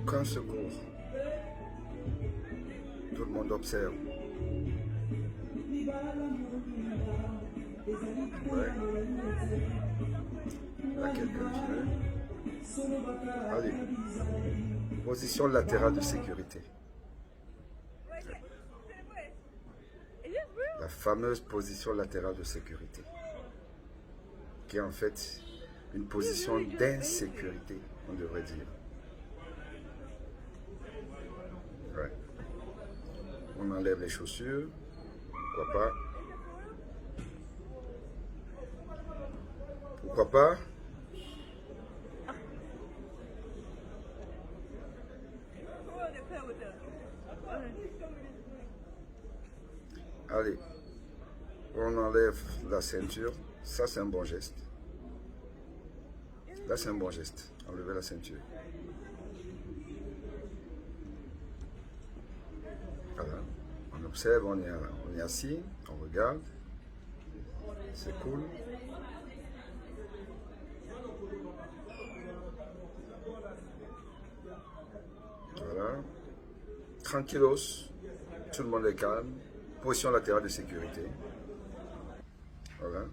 Aucun secours. Tout le monde observe. Ouais. Là, quelqu'un tire. Allez. Position latérale de sécurité. La fameuse position latérale de sécurité. Qui est en fait une position d'insécurité, on devrait dire. Ouais. On enlève les chaussures. Pourquoi pas? Pourquoi pas? Allez, on enlève la ceinture. Ça, c'est un bon geste. Là, c'est un bon geste. Enlever la ceinture. Voilà. On observe, on est assis, on regarde. C'est cool. Voilà. Tranquillos. Tout le monde est calme. Position latérale de sécurité. Voilà.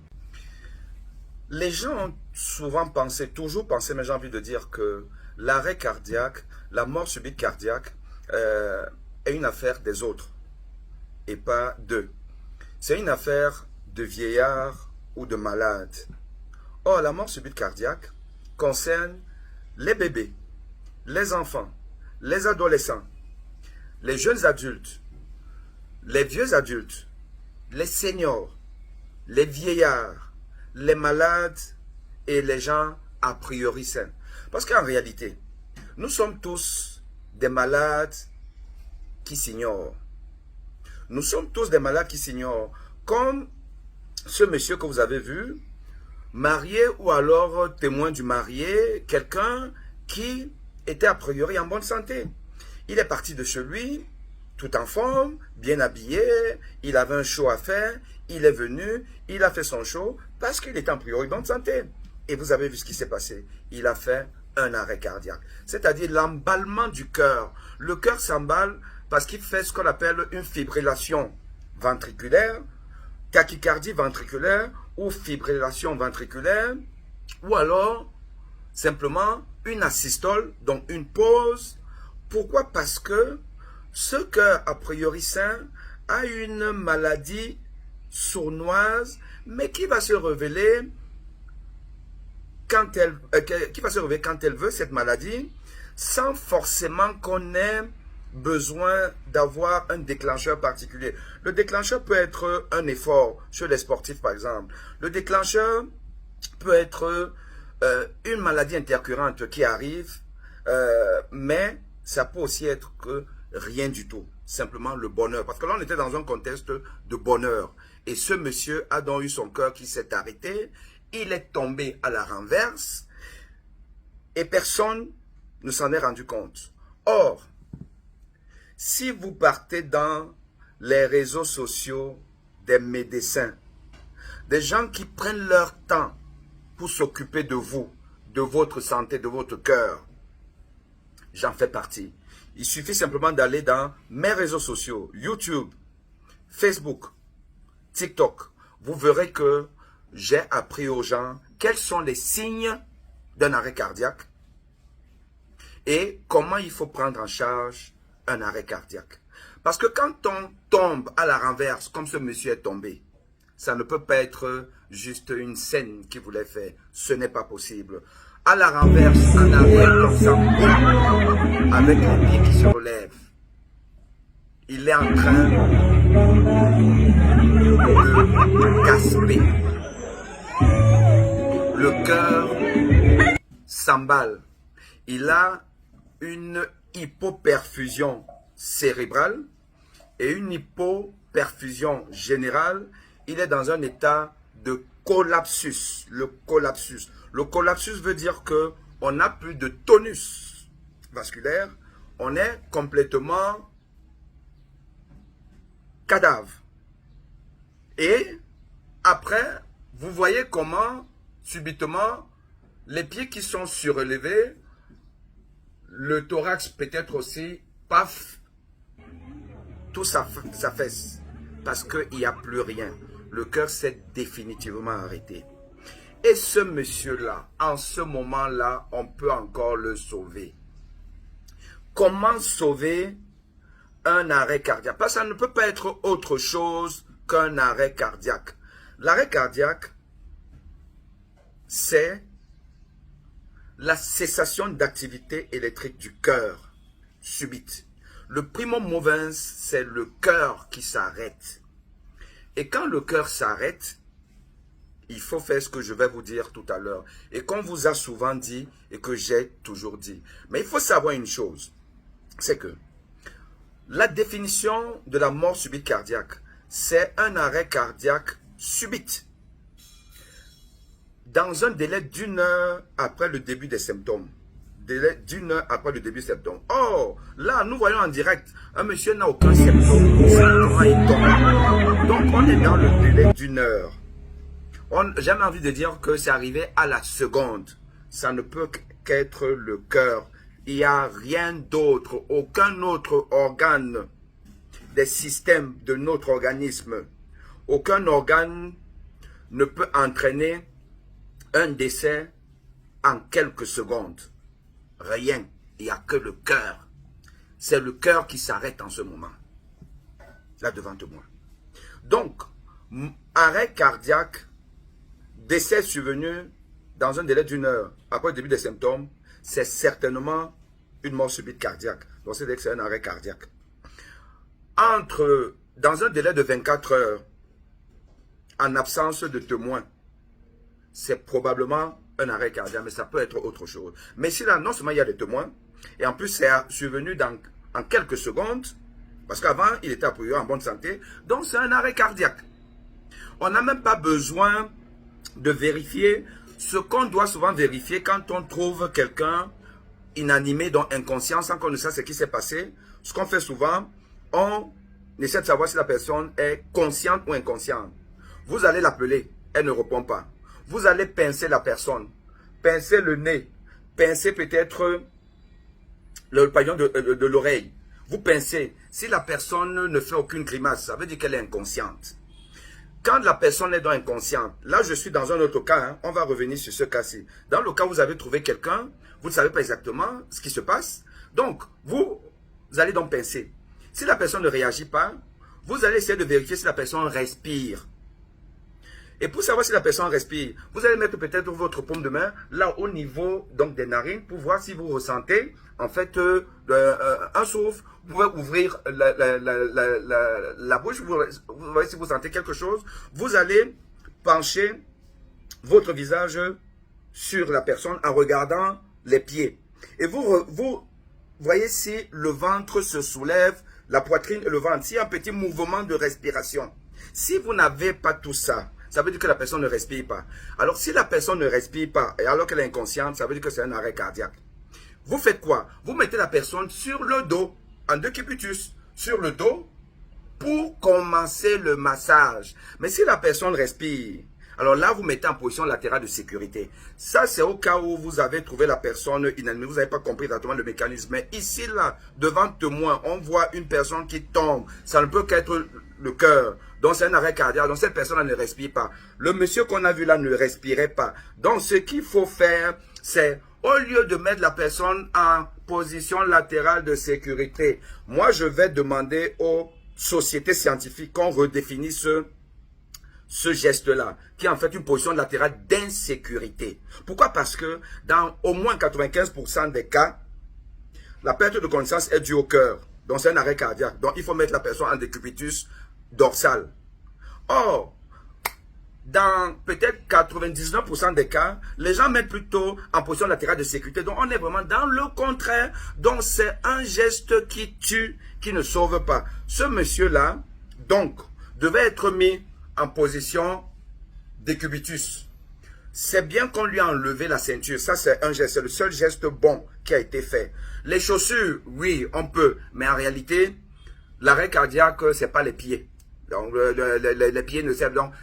Les gens ont souvent pensé, toujours pensé, mais j'ai envie de dire que l'arrêt cardiaque, la mort subite cardiaque est une affaire des autres et pas d'eux. C'est une affaire de vieillards ou de malades. Or, la mort subite cardiaque concerne les bébés, les enfants, les adolescents, les jeunes adultes, les vieux adultes, les seniors, les vieillards, les malades et les gens a priori sains. Parce qu'en réalité, nous sommes tous des malades qui s'ignorent. Nous sommes tous des malades qui s'ignorent. Comme ce monsieur que vous avez vu, marié ou alors témoin du marié, quelqu'un qui était a priori en bonne santé. Il est parti de chez lui, tout en forme, bien habillé, il avait un show à faire, il est venu, il a fait son show parce qu'il était en priori bonne santé. Et vous avez vu ce qui s'est passé. Il a fait un arrêt cardiaque. C'est-à-dire l'emballement du cœur. Le cœur s'emballe parce qu'il fait ce qu'on appelle une fibrillation ventriculaire, tachycardie ventriculaire ou fibrillation ventriculaire, ou alors simplement une asystole, donc une pause. Pourquoi? Parce que ce cœur a priori sain a une maladie sournoise, mais qui va se révéler quand elle veut, cette maladie, sans forcément qu'on ait besoin d'avoir un déclencheur particulier. Le déclencheur peut être un effort chez les sportifs, par exemple. Le déclencheur peut être une maladie intercurrente qui arrive, mais ça peut aussi être que rien du tout, simplement le bonheur. Parce que là, on était dans un contexte de bonheur. Et ce monsieur a donc eu son cœur qui s'est arrêté. Il est tombé à la renverse. Et personne ne s'en est rendu compte. Or, si vous partez dans les réseaux sociaux des médecins, des gens qui prennent leur temps pour s'occuper de vous, de votre santé, de votre cœur, j'en fais partie. Il suffit simplement d'aller dans mes réseaux sociaux, YouTube, Facebook, TikTok. Vous verrez que j'ai appris aux gens quels sont les signes d'un arrêt cardiaque et comment il faut prendre en charge un arrêt cardiaque. Parce que quand on tombe à la renverse, comme ce monsieur est tombé, ça ne peut pas être juste une scène qu'il voulait faire. Ce n'est pas possible. À la renverse, en arrière, comme ça, avec les pieds qui se relèvent. Il est en train de gasper. Le cœur s'emballe. Il a une hypoperfusion cérébrale et une hypoperfusion générale. Il est dans un état de collapsus. Le collapsus. Le collapsus veut dire que on n'a plus de tonus vasculaire. On est complètement cadavre. Et après, vous voyez comment, subitement, les pieds qui sont surélevés, le thorax peut-être aussi, paf, tout s'affaisse. Parce qu'il n'y a plus rien. Le cœur s'est définitivement arrêté. Et ce monsieur-là, en ce moment-là, on peut encore le sauver. Comment sauver un arrêt cardiaque? Parce que ça ne peut pas être autre chose qu'un arrêt cardiaque. L'arrêt cardiaque, c'est la cessation d'activité électrique du cœur subite. Le primum movens, c'est le cœur qui s'arrête. Et quand le cœur s'arrête, il faut faire ce que je vais vous dire tout à l'heure. Et qu'on vous a souvent dit et que j'ai toujours dit. Mais il faut savoir une chose, c'est que la définition de la mort subite cardiaque, c'est un arrêt cardiaque subite. Dans un délai d'1 heure après le début des symptômes. Délai d'1 heure après le début des symptômes. Oh, là, nous voyons en direct, un monsieur n'a aucun symptôme. Comment il tombe. Donc, on est dans le délai d'1 heure. J'ai même envie de dire que c'est arrivé à la seconde. Ça ne peut qu'être le cœur. Il n'y a rien d'autre, aucun autre organe des systèmes de notre organisme. Aucun organe ne peut entraîner un décès en quelques secondes. Rien. Il n'y a que le cœur. C'est le cœur qui s'arrête en ce moment. Là devant moi. Donc, arrêt cardiaque, décès survenu dans un délai d'1 heure après le début des symptômes, c'est certainement une mort subite cardiaque. Donc, c'est-à-dire que c'est un arrêt cardiaque. Dans un délai de 24 heures, en absence de témoins, c'est probablement un arrêt cardiaque, mais ça peut être autre chose. Mais si là, non seulement il y a des témoins, et en plus c'est survenu en quelques secondes, parce qu'avant, il était a priori en bonne santé, donc c'est un arrêt cardiaque. On n'a même pas besoin de vérifier ce qu'on doit souvent vérifier quand on trouve quelqu'un inanimé, donc inconscient, sans qu'on ne sache ce qui s'est passé. Ce qu'on fait souvent, on essaie de savoir si la personne est consciente ou inconsciente. Vous allez l'appeler, elle ne répond pas. Vous allez pincer la personne, pincer le nez, pincer peut-être le paillon de l'oreille. Vous pincez. Si la personne ne fait aucune grimace, ça veut dire qu'elle est inconsciente. Quand la personne est donc inconsciente, là je suis dans un autre cas, hein, on va revenir sur ce cas-ci. Dans le cas où vous avez trouvé quelqu'un, vous ne savez pas exactement ce qui se passe. Donc, vous allez donc pincer. Si la personne ne réagit pas, vous allez essayer de vérifier si la personne respire. Et pour savoir si la personne respire, vous allez mettre peut-être votre paume de main là au niveau donc des narines pour voir si vous ressentez en fait un souffle. Vous pouvez ouvrir la bouche, vous voyez si vous sentez quelque chose. Vous allez pencher votre visage sur la personne en regardant les pieds. Et vous voyez si le ventre se soulève, la poitrine et le ventre, s'il y a un petit mouvement de respiration. Si vous n'avez pas tout ça, ça veut dire que la personne ne respire pas. Alors, si la personne ne respire pas, et alors qu'elle est inconsciente, ça veut dire que c'est un arrêt cardiaque. Vous faites quoi? Vous mettez la personne sur le dos, en décubitus, sur le dos, pour commencer le massage. Mais si la personne respire, alors là, vous mettez en position latérale de sécurité. Ça, c'est au cas où vous avez trouvé la personne inanimée. Vous n'avez pas compris exactement le mécanisme. Mais ici, là, devant témoin, on voit une personne qui tombe. Ça ne peut qu'être le cœur. Donc, c'est un arrêt cardiaque. Donc, cette personne ne respire pas. Le monsieur qu'on a vu là ne respirait pas. Donc, ce qu'il faut faire, c'est, au lieu de mettre la personne en position latérale de sécurité, moi, je vais demander aux sociétés scientifiques qu'on redéfinisse ce geste-là, qui est en fait une position latérale d'insécurité. Pourquoi? Parce que dans au moins 95% des cas, la perte de connaissance est due au cœur. Donc, c'est un arrêt cardiaque. Donc, il faut mettre la personne en décubitus dorsal. Or, dans peut-être 99% des cas, les gens mettent plutôt en position latérale de sécurité. Donc, on est vraiment dans le contraire. Donc, c'est un geste qui tue, qui ne sauve pas. Ce monsieur-là, donc, devait être mis en position décubitus. C'est bien qu'on lui a enlevé la ceinture. Ça, c'est un geste. C'est le seul geste bon qui a été fait. Les chaussures, oui, on peut. Mais en réalité, l'arrêt cardiaque, c'est pas les pieds. Donc, les pieds ne servent donc.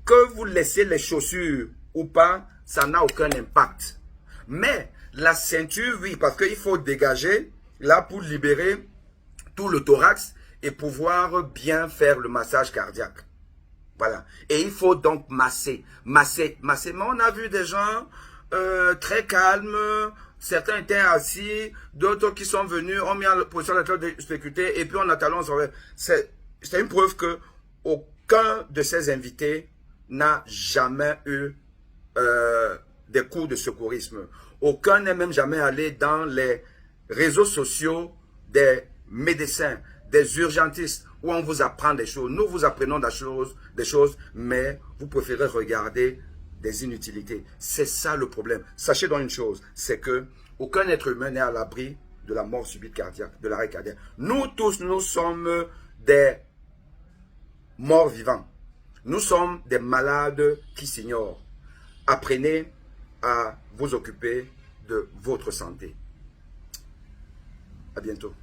Que vous laissez les chaussures ou pas, ça n'a aucun impact. Mais la ceinture, oui, parce qu'il faut dégager là pour libérer tout le thorax et pouvoir bien faire le massage cardiaque. Voilà. Et il faut donc masser. Mais on a vu des gens très calmes. Certains étaient assis, d'autres qui sont venus, ont mis en position de sécurité et puis on attend. C'est une preuve que aucun de ces invités n'a jamais eu des cours de secourisme. Aucun n'est même jamais allé dans les réseaux sociaux des médecins, des urgentistes, où on vous apprend des choses. Nous vous apprenons des choses, mais vous préférez regarder des inutilités. C'est ça le problème. Sachez donc une chose, c'est que aucun être humain n'est à l'abri de la mort subite cardiaque, de l'arrêt cardiaque. Nous tous, nous sommes des morts vivants. Nous sommes des malades qui s'ignorent. Apprenez à vous occuper de votre santé. À bientôt.